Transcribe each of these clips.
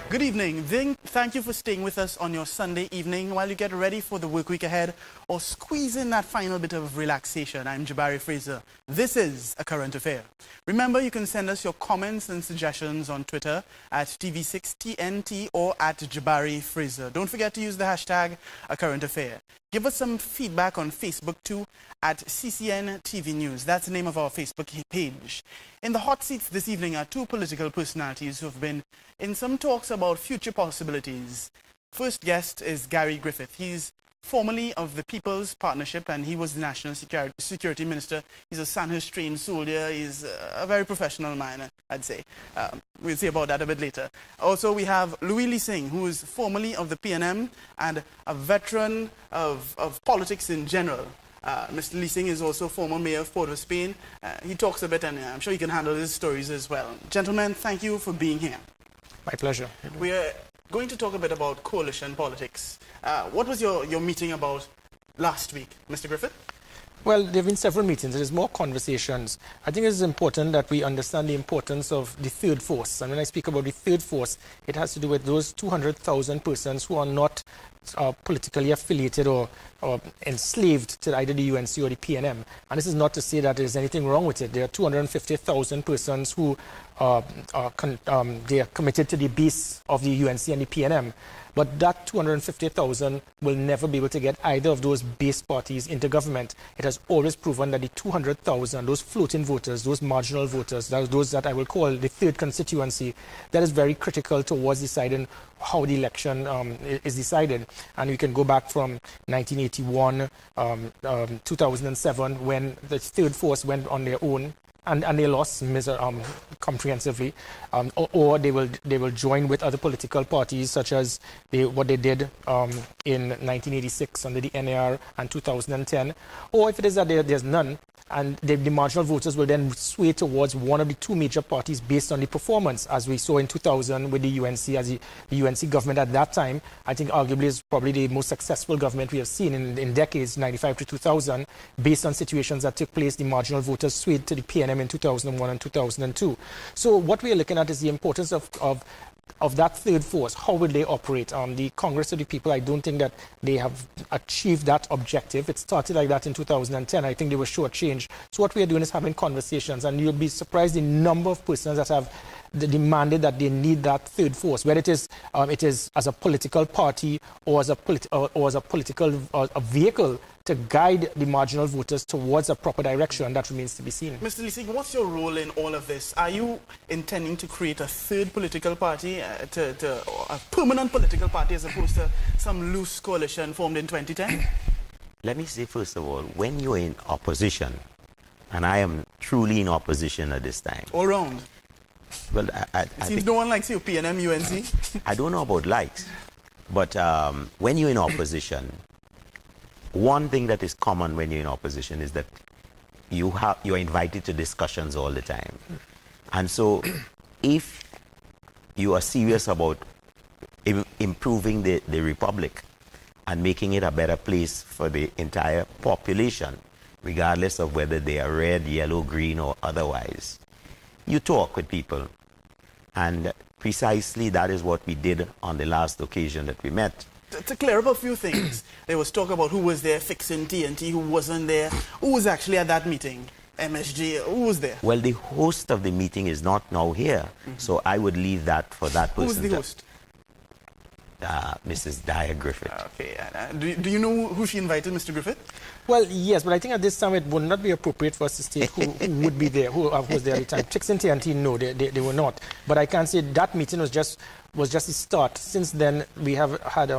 Good evening. Thank you for staying with us on your Sunday evening while you get ready for the work week ahead or squeeze in that final bit of relaxation. I'm Jabari Fraser. This is A Current Affair. Remember, you can send us your comments and suggestions on Twitter at TV6TNT or at Jabari Fraser. Don't forget to use the hashtag A Current Affair. Give us some feedback on Facebook too at CCN TV News. That's the name of our Facebook page. In the hot seats this evening are two political personalities who have been in some talks about future possibilities. First guest is Gary Griffith. He's formerly of the People's Partnership and he was the National Security Minister. He's a Sandhurst trained soldier. He's a very professional man, I'd say. We'll see about that a bit later. Also, we have Louis Lee Singh, who is formerly of the PNM and a veteran of politics in general. Mr. Lee Singh is also former mayor of Port of Spain. He talks a bit and I'm sure he can handle his stories as well. Gentlemen, thank you for being here. My pleasure. We are going to talk a bit about coalition politics. What was your meeting about last week, Mr. Griffith? Well, there have been several meetings. There's more conversations. I think it is important that we understand the importance of the third force. And when I speak about the third force, it has to do with those 200,000 persons who are not politically affiliated or enslaved to either the UNC or the PNM. And this is not to say that there's anything wrong with it. There are 250,000 persons who they are committed to the base of the UNC and the PNM. But that 250,000 will never be able to get either of those base parties into government. It has always proven that the 200,000, those floating voters, those marginal voters, those that I will call the third constituency, that is very critical towards deciding how the election is decided. And we can go back from 1981, 2007, when the third force went on their own. And they lost comprehensively, or they will join with other political parties, such as what they did in 1986 under the NAR and 2010, or if it is that there's none, and the marginal voters will then sway towards one of the two major parties based on the performance, as we saw in 2000 with the UNC, as the UNC government at that time, I think arguably is probably the most successful government we have seen in decades, 95 to 2000, based on situations that took place. The marginal voters swayed to the PNM in 2001 and 2002. So what we are looking at is the importance of that third force. How will they operate? The Congress of the People, I don't think that they have achieved that objective. It started like that in 2010. I think they were shortchanged. So what we are doing is having conversations, and you'll be surprised the number of persons that have demanded that they need that third force, whether it is as a political party or as a political vehicle to guide the marginal voters towards a proper direction. That remains to be seen. Mr. Lee Singh, what's your role in all of this? Are you intending to create a third political party, a permanent political party, as opposed to some loose coalition formed in 2010? Let me say, first of all, when you're in opposition, and I am truly in opposition at this time. All round. Well, I seems no one likes you, PNM, UNC. I don't know about likes, but when you're in opposition, one thing that is common when you're in opposition is that you're invited to discussions all the time. And so if you are serious about improving the republic and making it a better place for the entire population, regardless of whether they are red, yellow, green, or otherwise, you talk with people. And precisely that is what we did on the last occasion that we met. To clear up a few things, there was talk about who was there fixing TNT, who wasn't there. Who was actually at that meeting? MSG, who was there? Well, the host of the meeting is not now here, so I would leave that for that person. Who was the host? Mrs. Dyer Griffith. Okay. Do you know who she invited, Mr. Griffith? Well, yes, but I think at this time it would not be appropriate for us to state who would be there, who was there at the time. Chicks and TNT, no, they were not. But I can say that meeting was just the start. Since then, we have had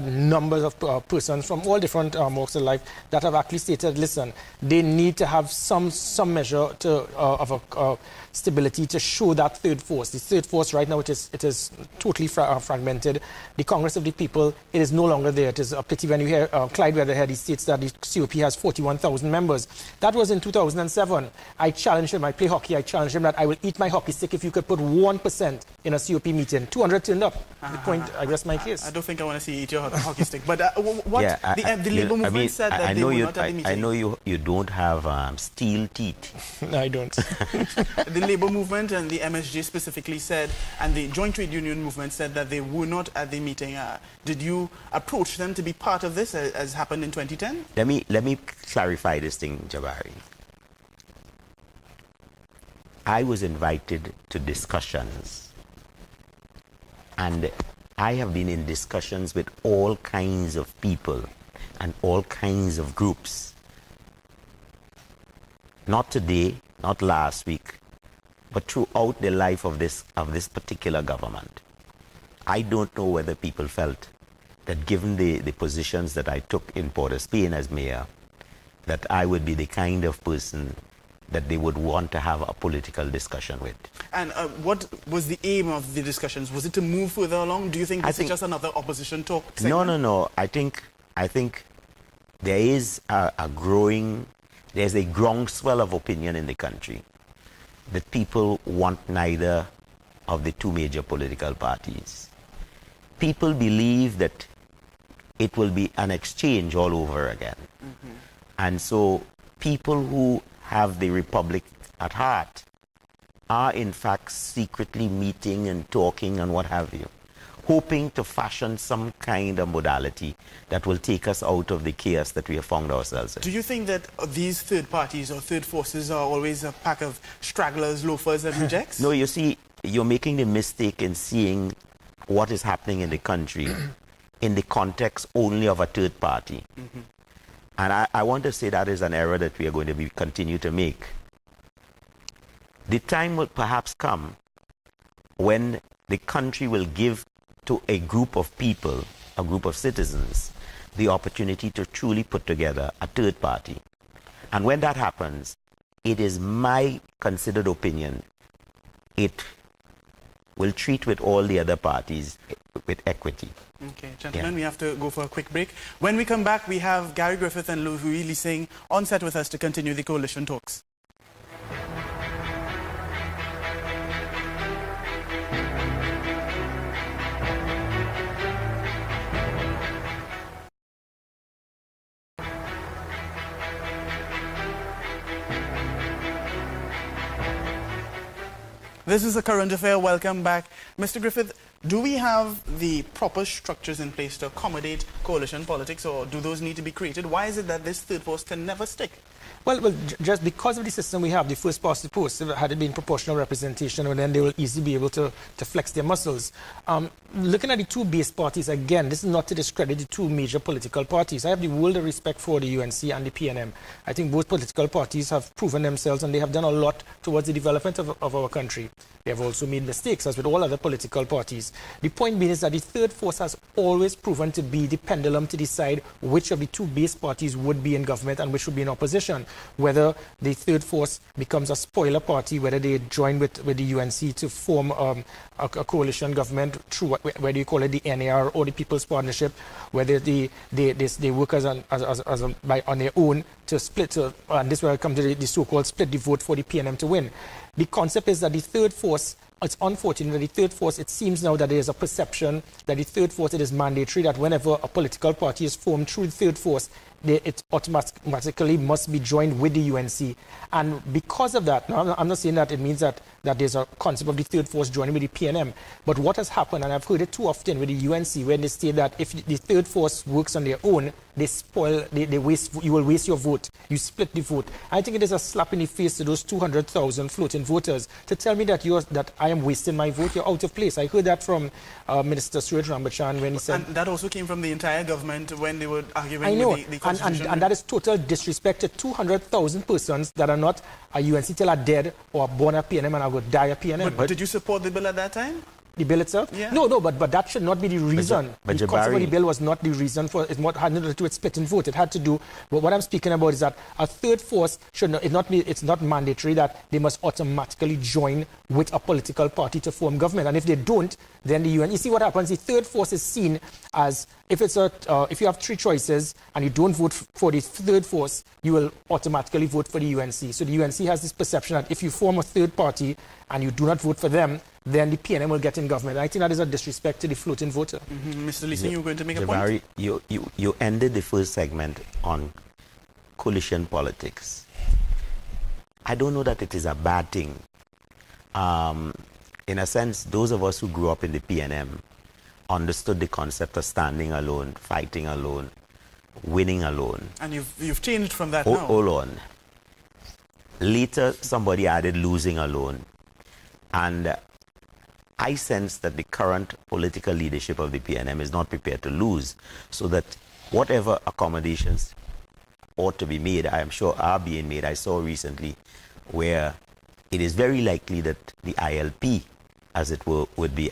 numbers of persons from all different walks of life that have actually stated, listen, they need to have some measure of stability to show that third force. The third force right now, it is totally fragmented. The Congress of the People, it is no longer there. It is a pity when you hear Clyde Weatherhead, he states that the COP has 41,000 members. That was in 2007. I challenged him. I play hockey. I challenged him that I will eat my hockey stick if you could put 1% in a COP meeting. 200,000 turned up. The point, I rest my case. I don't think I want to see you eat your hockey stick. But what the Labour movement said that they were not at the meeting. I know you don't have steel teeth. No, I don't. The Labour movement and the MSJ specifically said, and the Joint Trade Union movement said that they were not at the meeting. Did you approach them to be part of this, as happened in 2010? Let me clarify this thing, Jabari. I was invited to discussions, and I have been in discussions with all kinds of people and all kinds of groups. Not today, not last week, but throughout the life of this particular government. I don't know whether people felt that given the positions that I took in Port of Spain as mayor, that I would be the kind of person that they would want to have a political discussion with. And what was the aim of the discussions? Was it to move further along? Do you think this is just another opposition talk segment? No. I think there is there's a groundswell of opinion in the country that people want neither of the two major political parties. People believe that it will be an exchange all over again. Mm-hmm. And so people who have the republic at heart are in fact secretly meeting and talking and what have you, hoping to fashion some kind of modality that will take us out of the chaos that we have found ourselves in. Do you think that these third parties or third forces are always a pack of stragglers, loafers and rejects? No, you see, you're making the mistake in seeing what is happening in the country in the context only of a third party. Mm-hmm. And I want to say that is an error that we are going to continue to make. The time will perhaps come when the country will give to a group of people, a group of citizens, the opportunity to truly put together a third party. And when that happens, it is my considered opinion, it will treat with all the other parties with equity. Okay, gentlemen, we have to go for a quick break. When we come back, we have Gary Griffith and Louis Singh on set with us to continue the coalition talks. This is a current affair. Welcome back. Mr. Griffith, do we have the proper structures in place to accommodate coalition politics, or do those need to be created? Why is it that this third force can never stick? Well, just because of the system we have, the first past the post, had it been proportional representation, then they will easily be able to flex their muscles. Looking at the two base parties, again, this is not to discredit the two major political parties. I have the world of respect for the UNC and the PNM. I think both political parties have proven themselves and they have done a lot towards the development of our country. They have also made mistakes, as with all other political parties. The point being is that the third force has always proven to be the pendulum to decide which of the two base parties would be in government and which would be in opposition. Whether the third force becomes a spoiler party, whether they join with the UNC to form a coalition government through, whether you call it the NAR or the People's Partnership, whether they work on their own to split, and this is where I come to the so-called split the vote for the PNM to win. The concept is that the third force, it's unfortunate that the third force, it seems now that there is a perception that the third force, it is mandatory that whenever a political party is formed through the third force, it automatically must be joined with the UNC. And because of that, now I'm not saying that it means that there's a concept of the third force joining with the PNM, but what has happened, and I've heard it too often with the UNC, when they state that if the third force works on their own, they waste, you will waste your vote, you split the vote. I think it is a slap in the face to those 200,000 floating voters to tell me that I am wasting my vote, you're out of place. I heard that from Minister Suraj Rambachan when he said... And that also came from the entire government when they were arguing I know, with the Constitution. And that is total disrespect to 200,000 persons that are not a UNC till are dead or born a PNM and are going to die a PNM. But did you support the bill at that time? The bill itself? Yeah. No, but that should not be the reason. But the concept of the bill was not the reason for it. Had nothing to do with splitting vote. It had to do, but what I'm speaking about is that a third force should not, it's not mandatory that they must automatically join with a political party to form government. And if they don't, then the UN, you see what happens, the third force is seen as, if you have three choices and you don't vote for the third force, you will automatically vote for the UNC. So the UNC has this perception that if you form a third party and you do not vote for them, then the PNM will get in government. I think that is a disrespect to the floating voter. Mr. Leeson, you were going to make a point? You ended the first segment on coalition politics. I don't know that it is a bad thing. In a sense, those of us who grew up in the PNM understood the concept of standing alone, fighting alone, winning alone. And you've changed from that now. Hold on. Later, somebody added losing alone. And I sense that the current political leadership of the PNM is not prepared to lose, so that whatever accommodations ought to be made, I am sure are being made. I saw recently where it is very likely that the ILP, as it were, would be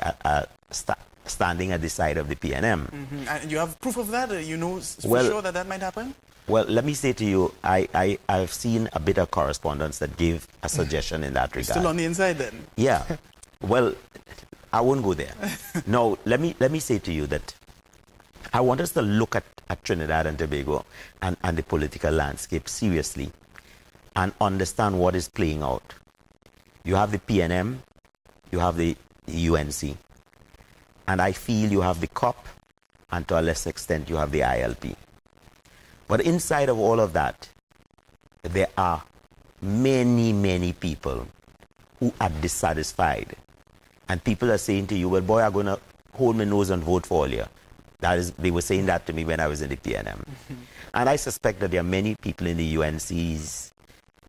standing at the side of the PNM. And you have proof of that? You know for sure that that might happen? Well, let me say to you, I've seen a bit of correspondence that gave a suggestion in that regard. Still on the inside then? Yeah. Well, I won't go there. No, let me say to you that I want us to look at Trinidad and Tobago and the political landscape seriously and understand what is playing out. You have the PNM, you have the UNC, and I feel you have the COP, and to a less extent you have the ILP. But inside of all of that, there are many, many people who are dissatisfied. And people are saying to you, well, boy, I'm going to hold my nose and vote for all you. They were saying that to me when I was in the PNM. And I suspect that there are many people in the UNC's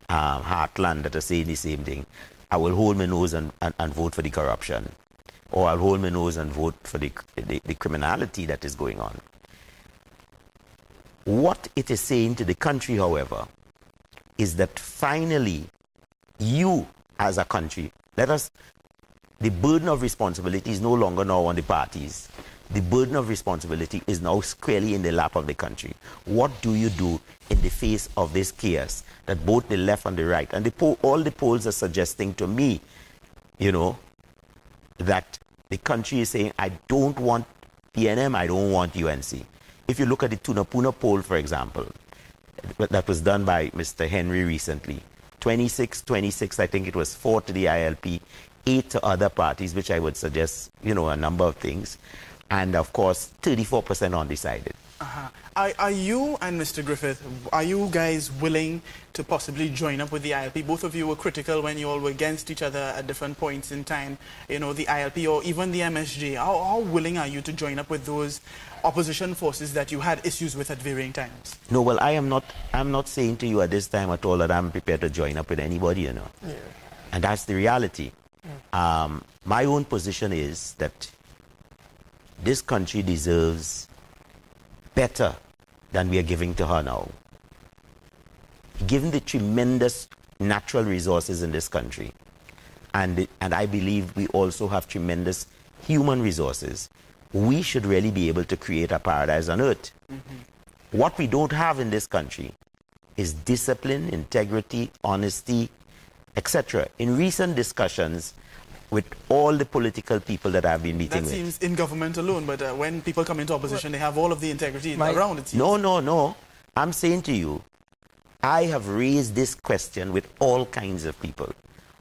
heartland that are saying the same thing. I will hold my nose and vote for the corruption. Or I'll hold my nose and vote for the criminality that is going on. What it is saying to the country, however, is that finally, you as a country, the burden of responsibility is no longer now on the parties. The burden of responsibility is now squarely in the lap of the country. What do you do in the face of this chaos that both the left and the right, and all the polls are suggesting to me, that the country is saying, I don't want PNM, I don't want UNC. If you look at the Tunapuna poll, for example, that was done by Mr. Henry recently, 26, I think it was 4 to the ILP, 8 to other parties, which I would suggest, a number of things. And of course, 34% undecided. Are you and Mr. Griffith, are you guys willing to possibly join up with the ILP? Both of you were critical when you all were against each other at different points in time, the ILP or even the MSJ. How willing are you to join up with those opposition forces that you had issues with at varying times? No, well, I'm not saying to you at this time at all that I'm prepared to join up with anybody, Yeah. And that's the reality. My own position is that this country deserves better than we are giving to her now. Given the tremendous natural resources in this country, and I believe we also have tremendous human resources, we should really be able to create a paradise on earth. What we don't have in this country is discipline, integrity, honesty, etc. In recent discussions with all the political people that I've been meeting with. That seems in government alone, but when people come into opposition, they have all of the integrity around it. No. I'm saying to you, I have raised this question with all kinds of people.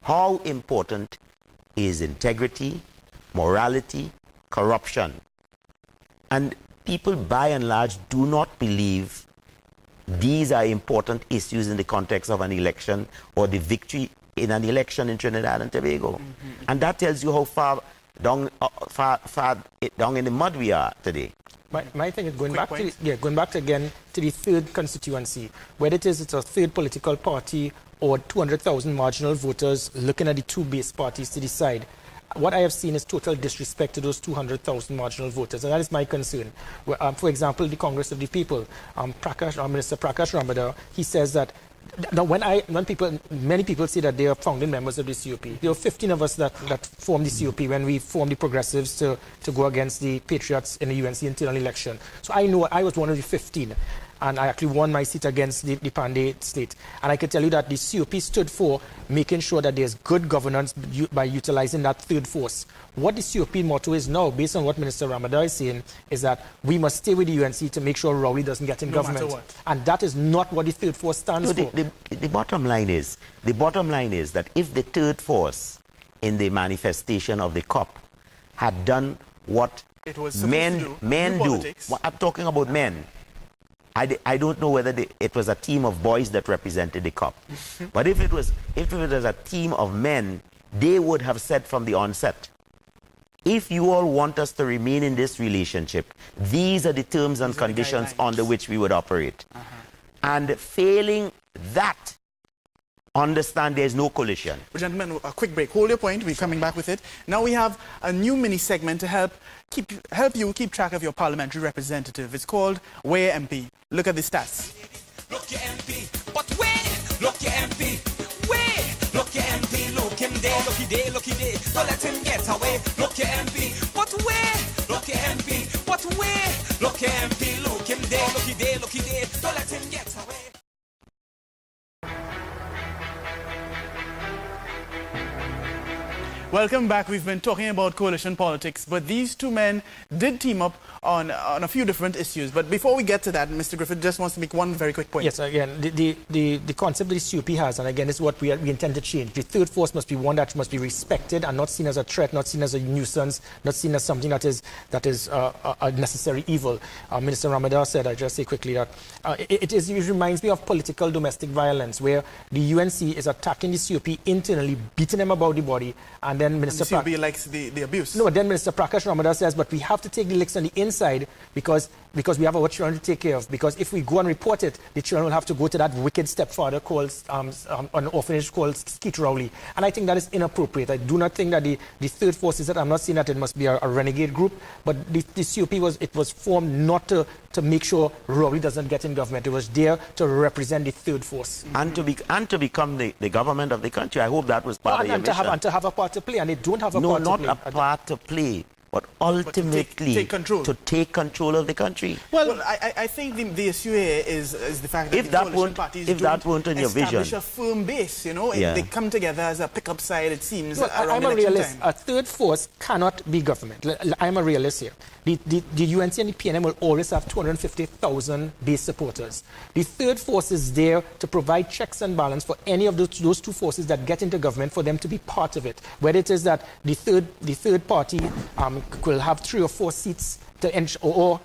How important is integrity, morality, corruption? And people, by and large, do not believe these are important issues in the context of an election or the victory in an election in Trinidad and Tobago. And that tells you how far down in the mud we are today. My thing is going back again to the third constituency, whether it's a third political party or 200,000 marginal voters looking at the two base parties to decide. What I have seen is total disrespect to those 200,000 marginal voters, and that is my concern. For example, the Congress of the People, Minister Prakash Rambada, he says that now, many people say that they are founding members of the COP. There were 15 of us that formed the COP when we formed the Progressives to go against the Patriots in the UNC internal election. So I know I was one of the 15, and I actually won my seat against the Pandey slate. And I can tell you that the COP stood for making sure that there's good governance by utilizing that third force. What the COP motto is now, based on what Minister Rambada is saying, is that we must stay with the UNC to make sure Rowley doesn't get in government. No matter what. And that is not what the third force stands for. The bottom line is that if the third force in the manifestation of the COP had done what It was men supposed to do. politics. Well, I'm talking about men. I don't know whether it was a team of boys that represented the COP. But if it was a team of men, they would have said from the onset, if you all want us to remain in this relationship, these are the terms and conditions under which we would operate. And failing that, understand there's no collision. Well, gentlemen, a quick break. Hold your point. We're coming back with it. Now we have a new mini segment to help you keep track of your parliamentary representative. It's called Where MP. Look at the stats. Look your MP, but where? Look your MP, where? Look your MP, look him there, looky there, don't let him get away. Look your MP, but where? Look your MP, but where? Look your MP, look him there, looky there, don't let him get away. Welcome back. We've been talking about coalition politics, but these two men did team up on a few different issues. But before we get to that, Mr. Griffith just wants to make one very quick point. Yes, again, the concept that the CUP has, and again, is what we intend to change. The third force must be one that must be respected and not seen as a threat, not seen as a nuisance, not seen as something that is a necessary evil. Minister Ramadan said, I just say quickly that it reminds me of political domestic violence, where the UNC is attacking the CUP internally, beating them about the body, and then Minister the CUP likes the abuse. No, then Minister Prakash Ramadan says, but we have to take the licks on the inside because we have our children to take care of. Because if we go and report it, the children will have to go to that wicked stepfather called an orphanage called Skeet Rowley. And I think that is inappropriate. I do not think that the third force is that. I'm not saying that it must be a renegade group, but the CUP was formed not to make sure Rowley doesn't get in government. It was there to represent the third force. And to become the government of the country. I hope that was part of your mission. And to have a part to play, and they don't have a part to play. No, not a part to play, but ultimately to take control of the country. Well, I think the issue here is the fact that if the that coalition weren't, parties if that weren't in your vision, establish a firm base. You know, they come together as a pickup side. It seems. Well, around I'm a election realist. time. A third force cannot be government. I'm a realist here. The UNC and the PNM will always have 250,000 base supporters. The third force is there to provide checks and balance for any of those two forces that get into government, for them to be part of it. Whether it is that the third party will have 3 or 4 seats to or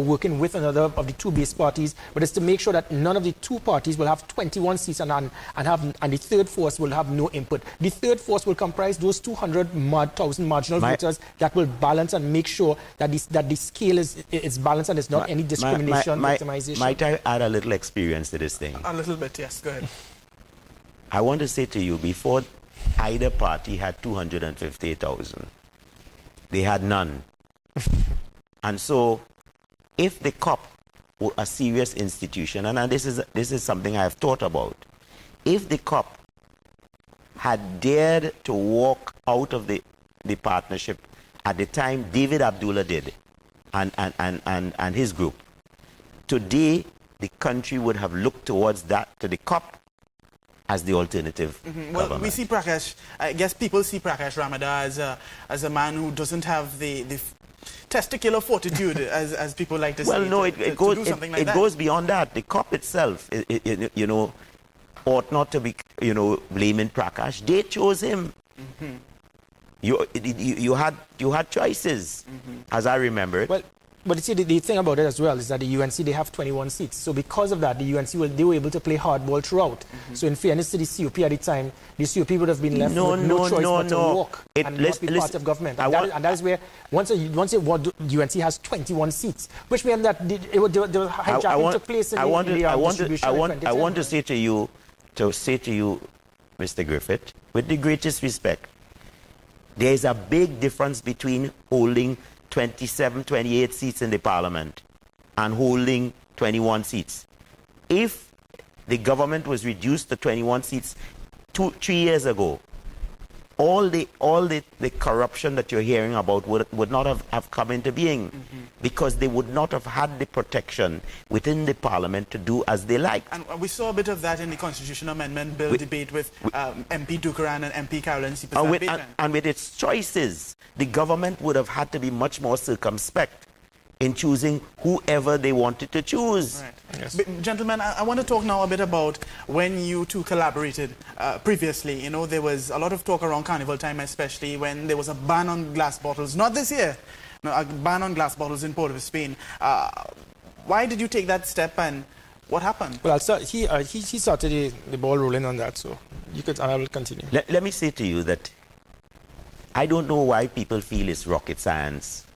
working with another of the two base parties, but it's to make sure that none of the two parties will have 21 seats and the third force will have no input. The third force will comprise those 200,000 marginal voters that will balance and make sure that the scale is balanced and there's not any discrimination, victimization. Might I add a little experience to this thing? A little bit, yes. Go ahead. I want to say to you, before either party had 250,000, they had none. And so, if the COP were a serious institution, and this is something I have thought about, if the COP had dared to walk out of the partnership at the time David Abdullah did, and his group, today the country would have looked towards to the COP as the alternative Well, government. we see Prakash. I guess people see Prakash Ramadan as a man who doesn't have the testicular fortitude, as people like to say. Well, no, it goes beyond that. The COP itself, ought not to be, blaming Prakash. They chose him. You had choices, as I remember it. Well, but you see, the thing about it as well is that the UNC, they have 21 seats. So because of that, the UNC, they were able to play hardball throughout. So in fairness to the CUP at the time, the CUP would have been left with no choice but to walk and not be part of government. And that is where, once UNC has 21 seats, which means that the hijacking took place in the distribution I want to say to you, Mr. Griffith, with the greatest respect, there is a big difference between holding 27, 28 seats in the parliament and holding 21 seats. If the government was reduced to 21 seats 3 years ago, all the corruption that you're hearing about would not have come into being, because they would not have had the protection within the parliament to do as they liked. And we saw a bit of that in the constitutional amendment bill debate with MP Dukaran and MP Carolyn and with its choices, the government would have had to be much more circumspect in choosing whoever they wanted to choose. Right. Yes. Gentlemen, I want to talk now a bit about when you two collaborated previously. You know, there was a lot of talk around Carnival time, especially when there was a ban on glass bottles. Not this year. No, a ban on glass bottles in Port of Spain. Why did you take that step, and what happened? Well, he started the ball rolling on that, so you could, and I will continue. Let me say to you that I don't know why people feel it's rocket science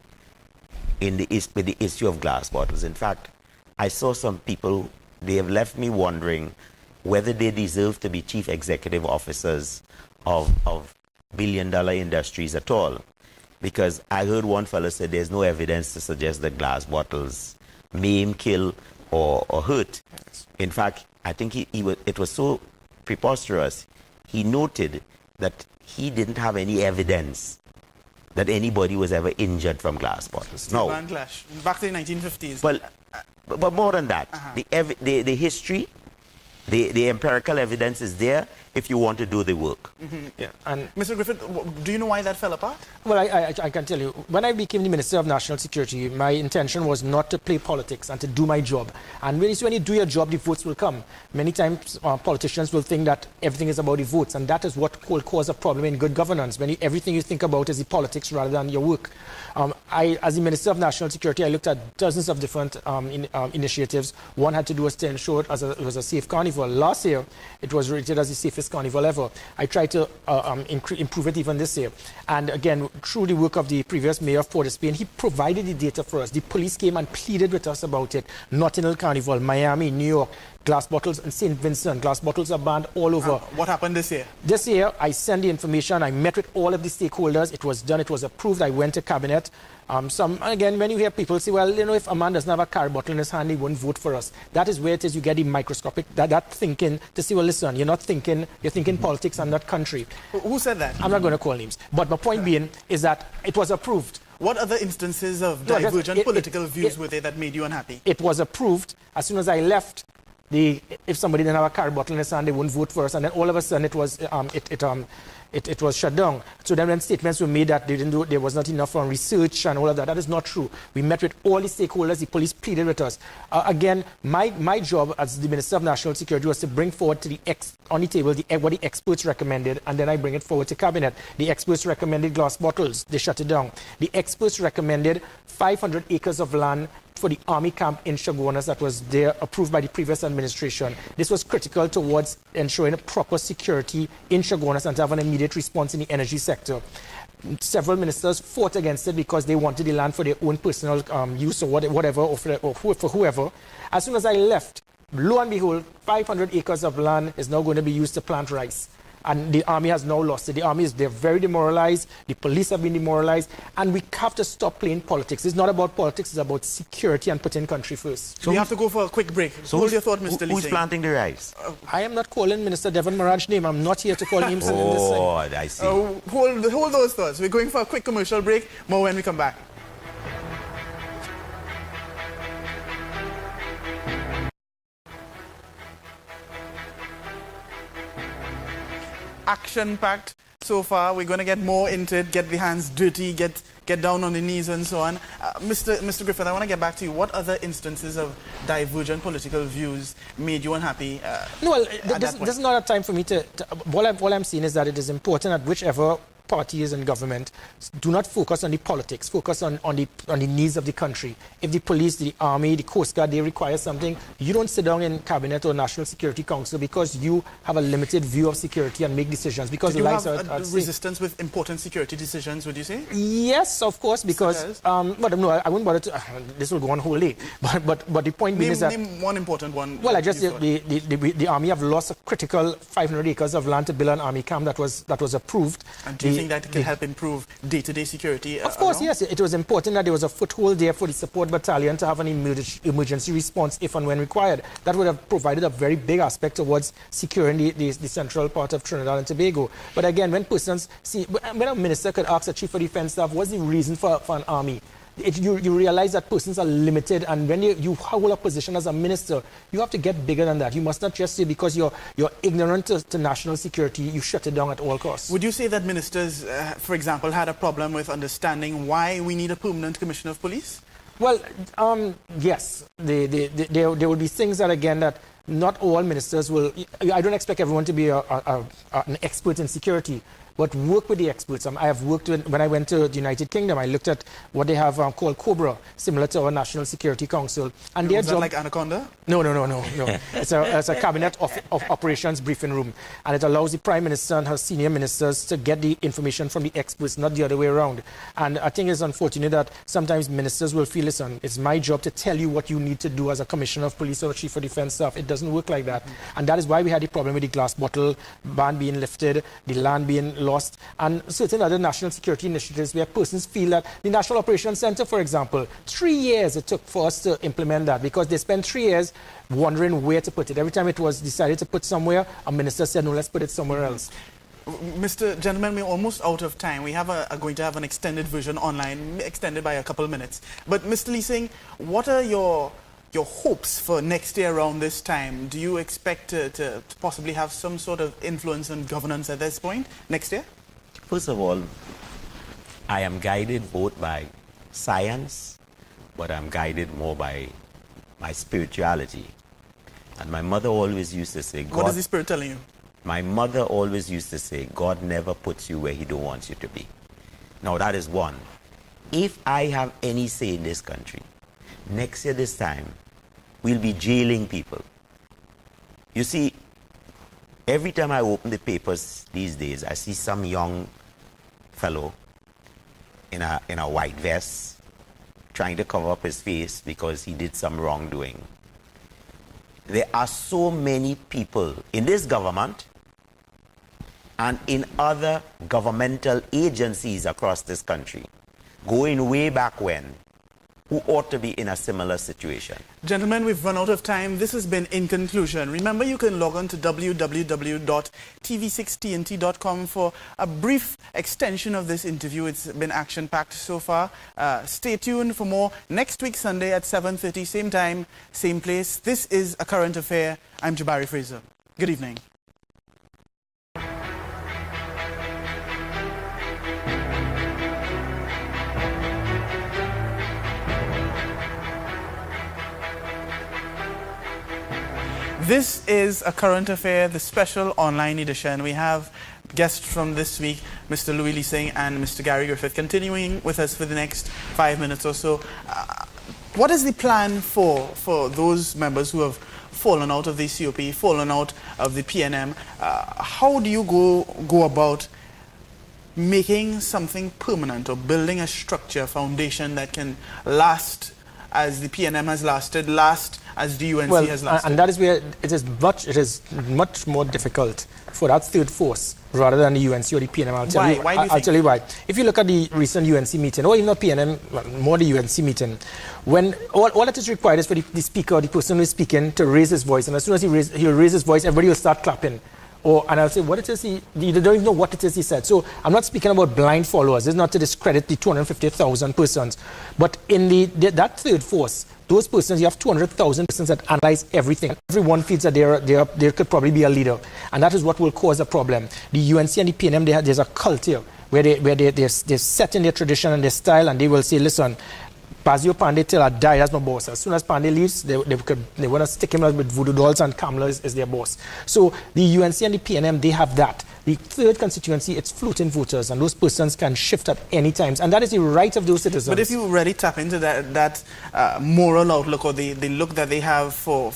with the issue of glass bottles. In fact, I saw some people, they have left me wondering whether they deserve to be chief executive officers of billion-dollar industries at all. Because I heard one fellow say there's no evidence to suggest that glass bottles maim, kill, or hurt. In fact, I think it was so preposterous. He noted that he didn't have any evidence that anybody was ever injured from glass bottles. No. Clash. Back to the 1950s. Well, but more than that, the history, the empirical evidence is there if you want to do the work. Yeah. And Mr. Griffith, do you know why that fell apart? well, I can tell you, when I became the Minister of National Security, my intention was not to play politics and to do my job. And when you do your job, the votes will come. Many times politicians will think that everything is about the votes, and that is what will cause a problem in good governance, when everything you think about is the politics rather than your work. As the Minister of National Security, I looked at dozens of different initiatives. One had to do was to ensure it was a safe carnival. Last year, it was rated as the safest carnival ever. I tried to improve it even this year. And again, through the work of the previous mayor of Port of Spain, he provided the data for us. The police came and pleaded with us about it. Notting Hill Carnival, Miami, New York, glass bottles in St. Vincent. Glass bottles are banned all over. What happened this year? This year, I sent the information. I met with all of the stakeholders. It was done. It was approved. I went to cabinet. Again, when you hear people say, well, you know, if a man doesn't have a car bottle in his hand, he won't vote for us. That is where it is you get the microscopic, that thinking to say, well, listen, you're thinking politics and not country. Who said that? I'm not going to call names. But my point being is that it was approved. What other instances of divergent political views were there that made you unhappy? It was approved. As soon as I left, if somebody didn't have a car bottle in his hand, they wouldn't vote for us. And then all of a sudden, it was shut down. So then when statements were made that there was not enough on research and all of that, that is not true. We met with all the stakeholders. The police pleaded with us. Again, my job as the Minister of National Security was to bring forward to on the table what the experts recommended, and then I bring it forward to cabinet. The experts recommended glass bottles. They shut it down. The experts recommended 500 acres of land for the army camp in Chaguanas that was there, approved by the previous administration. This was critical towards ensuring proper security in Chaguanas and to have an immediate response in the energy sector. Several ministers fought against it because they wanted the land for their own personal use or whatever, or for whoever. As soon as I left, lo and behold, 500 acres of land is now going to be used to plant rice. And the army has now lost it. The army they're very demoralized. The police have been demoralized. And we have to stop playing politics. It's not about politics. It's about security and putting country first. So we have to go for a quick break. So hold your thought, Mr. Lee. Who's planting the rice? I am not calling Minister Devon Maraj's name. I'm not here to call names. Oh, I see. Hold those thoughts. We're going for a quick commercial break. More when we come back. Action-packed so far. We're going to get more into it, get the hands dirty, get down on the knees and so on. Mr. Griffith, I want to get back to you. What other instances of divergent political views made you unhappy? This is not a time for me to all I'm saying is that it is important that whichever party is in government, do not focus on the politics, focus on the needs of the country. If the police, the army, the Coast Guard, they require something, you don't sit down in cabinet or National Security Council because you have a limited view of security and make decisions. Because you have resistance with important security decisions, would you say? Yes, of course, because but no, I wouldn't bother to. This will go on whole day. But the point being is that name one important one. Well, the army have lost a critical 500 acres of land to build an army camp that was approved. And do you think that can help improve day-to-day security? Of course, yes. It was important that there was a foothold there for the support battalion to have an emergency response if and when required. That would have provided a very big aspect towards securing the central part of Trinidad and Tobago. But again, when a minister could ask a chief of defense staff, what's the reason for an army? You realize that persons are limited, and when you hold a position as a minister, you have to get bigger than that. You must not just say because you're ignorant to national security, you shut it down at all costs. Would you say that ministers, for example, had a problem with understanding why we need a permanent commissioner of police? Well, yes, there will be things that, again, that not all ministers will. I don't expect everyone to be an expert in security, but work with the experts. I have worked with, when I went to the United Kingdom, I looked at what they have called COBRA, similar to our National Security Council. And their Is that like Anaconda? No. It's a cabinet of operations briefing room. And it allows the Prime Minister and her senior ministers to get the information from the experts, not the other way around. And I think it's unfortunate that sometimes ministers will feel, listen, it's my job to tell you what you need to do as a Commissioner of Police or Chief of Defence Staff. It doesn't work like that. And that is why we had the problem with the glass bottle ban being lifted, the land being lost, and certain other national security initiatives where persons feel that the National Operations Centre, for example, 3 years it took for us to implement that because they spent 3 years wondering where to put it. Every time it was decided to put somewhere, a minister said, no, let's put it somewhere else. Mr. Gentleman, we're almost out of time. We have are going to have an extended version online, extended by a couple of minutes. But Mr. Lee Singh, what are your hopes for next year around this time? Do you expect to possibly have some sort of influence on governance at this point next year? First of all, I am guided both by science, but I'm guided more by my spirituality. And my mother always used to say, What is the spirit telling you? My mother always used to say, God never puts you where he don't want you to be. Now that is one. If I have any say in this country, next year this time, we'll be jailing people. You see, every time I open the papers these days, I see some young fellow in a white vest trying to cover up his face because he did some wrongdoing. There are so many people in this government and in other governmental agencies across this country, going way back when, who ought to be in a similar situation. Gentlemen, we've run out of time. This has been In Conclusion. Remember, you can log on to www.tv6tnt.com for a brief extension of this interview. It's been action-packed so far. Stay tuned for more next week, Sunday at 7:30, same time, same place. This is A Current Affair. I'm Jabari Fraser. Good evening. This is A Current Affair, the special online edition. We have guests from this week, Mr. Louis Lee Singh and Mr. Gary Griffith, continuing with us for the next 5 minutes or so. What is the plan for those members who have fallen out of the COP, fallen out of the PNM? How do you go about making something permanent or building a structure, foundation that can last as the PNM has lasted, last as the UNC has lasted? And that is where it is much more difficult for that third force rather than the UNC or the PNM. I'll tell you why. If you look at the recent UNC meeting, or even not PNM, more the UNC meeting, when all that is required is for the speaker or the person who is speaking to raise his voice, and as soon as he'll raise his voice, everybody will start clapping. And I'll say, what it is you don't even know what it is he said. So I'm not speaking about blind followers. It's not to discredit the 250,000 persons. But in that third force, those persons, you have 200,000 persons that analyze everything. Everyone feels that they could probably be a leader. And that is what will cause a problem. The UNC and the PNM, there's a cult here where they're set in their tradition and their style, and they will say, listen, Pazio Pandey till I die, that's my boss. As soon as Pandey leaves, they want to stick him with voodoo dolls, and Kamala is their boss. So the UNC and the PNM, they have that. The third constituency, it's floating voters, and those persons can shift at any time. And that is the right of those citizens. But if you really tap into that moral outlook or the look that they have for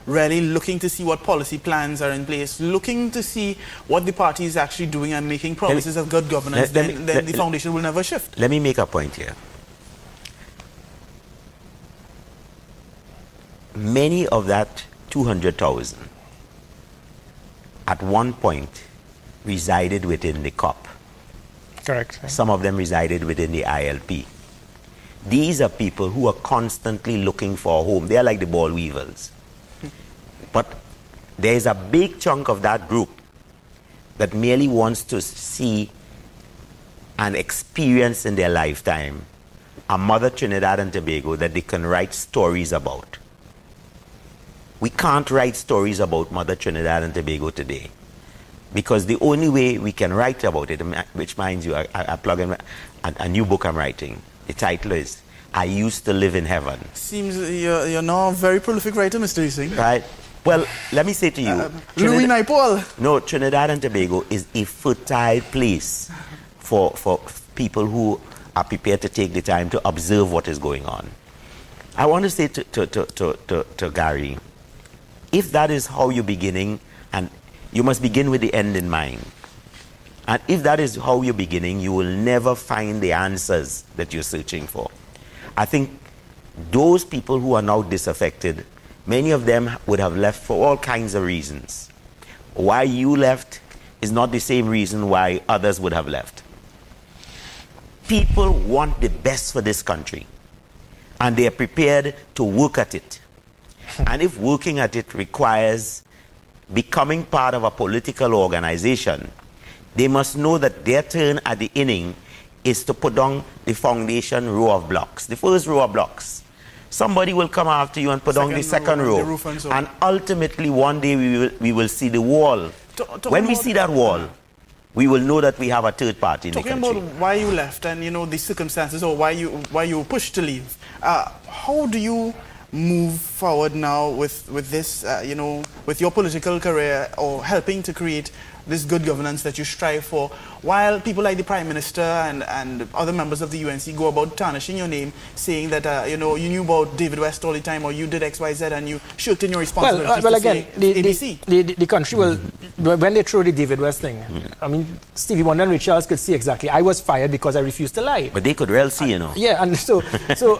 really looking to see what policy plans are in place, looking to see what the party is actually doing and making promises of good governance, then the foundation will never shift. Let me make a point here. Many of that 200,000 at one point resided within the COP. Correct. Some of them resided within the ILP. These are people who are constantly looking for a home. They are like the ball weevils. But there is a big chunk of that group that merely wants to see and experience in their lifetime a Mother Trinidad and Tobago that they can write stories about. We can't write stories about Mother Trinidad and Tobago today because the only way we can write about it, which minds you, I plug in a new book I'm writing. The title is I used to live in heaven. Seems you're now a very prolific writer, Mr. Ising. Right? Well, let me say to you, Louis Naipaul. no, Trinidad and Tobago is a fertile place for people who are prepared to take the time to observe what is going on. I want to say to Gary, if that is how you're beginning, and you must begin with the end in mind. And if that is how you're beginning, you will never find the answers that you're searching for. I think those people who are now disaffected, many of them would have left for all kinds of reasons. Why you left is not the same reason why others would have left. People want the best for this country, and they are prepared to work at it. And if working at it requires becoming part of a political organization, they must know that their turn at the inning is to put down the foundation row of blocks, the first row of blocks. Somebody will come after you and put down the second row. And ultimately, one day we will see the wall. When we see that wall, we will know that we have a third party in the country. Talking about why you left and, you know, the circumstances, or why you were pushed to leave, how do you move forward now with this, you know, with your political career, or helping to create this good governance that you strive for, while people like the Prime Minister and other members of the UNC go about tarnishing your name, saying that, you know, you knew about David West all the time, or you did X, Y, Z, and you shirked in your responsibilities. Well, again, the country will, when they throw the David West thing, I mean, Stevie Wonder and Ray Charles could see exactly. I was fired because I refused to lie. But they could well see, you know. Yeah, and so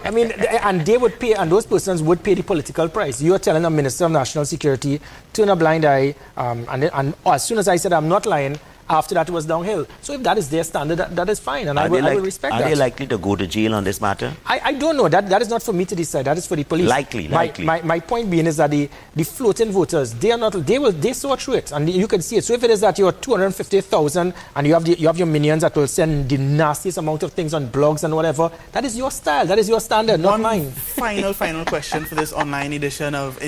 I mean, and they would pay, and those persons would pay the political price. You are telling a Minister of National Security, turn a blind eye, and as soon as I said I'm not lying, after that it was downhill. So if that is their standard, that is fine, and I will respect that. Are they likely to go to jail on this matter? I don't know. That is not for me to decide. That is for the police. Likely. My point being is that the floating voters, they saw through it, and you can see it. So if it is that you're 250,000 and you have your minions that will send the nastiest amount of things on blogs and whatever, that is your style. That is your standard, not mine. Final question for this online edition of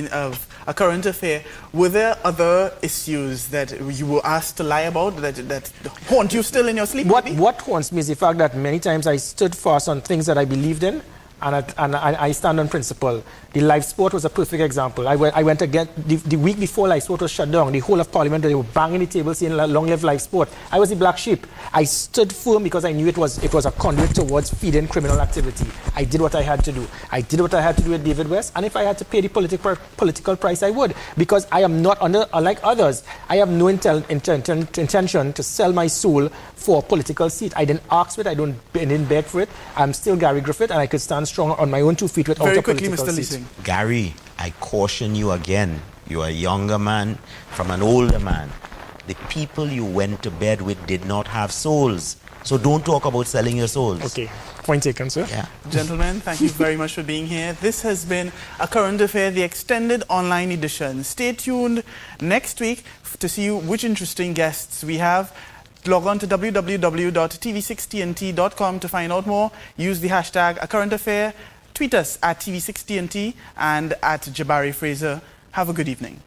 A Current Affair. Were there other issues that you were asked to lie about that haunt you still in your sleep? What haunts me is the fact that many times I stood fast on things that I believed in, and I stand on principle. The live sport was a perfect example. I went again the week before live sport was shut down. The whole of Parliament, they were banging the table saying long live live sport. I was the black sheep. I stood firm because I knew it was a conduit towards feeding criminal activity. I did what I had to do. I did what I had to do with David West, and if I had to pay the political price, I would, because I am not unlike others. I have no intention to sell my soul for a political seat. I didn't ask for it. I didn't beg for it. I'm still Gary Griffith, and I could stand strong on my own 2 feet without a political seat. Gary, I caution you again. You are a younger man from an older man. The people you went to bed with did not have souls. So don't talk about selling your souls. Okay. Point taken, sir. Yeah. Gentlemen, thank you very much for being here. This has been A Current Affair, the extended online edition. Stay tuned next week to see which interesting guests we have. Log on to www.tv6tnt.com to find out more. Use the hashtag A Current Affair. Tweet us at TV6TNT and at Jabari Fraser. Have a good evening.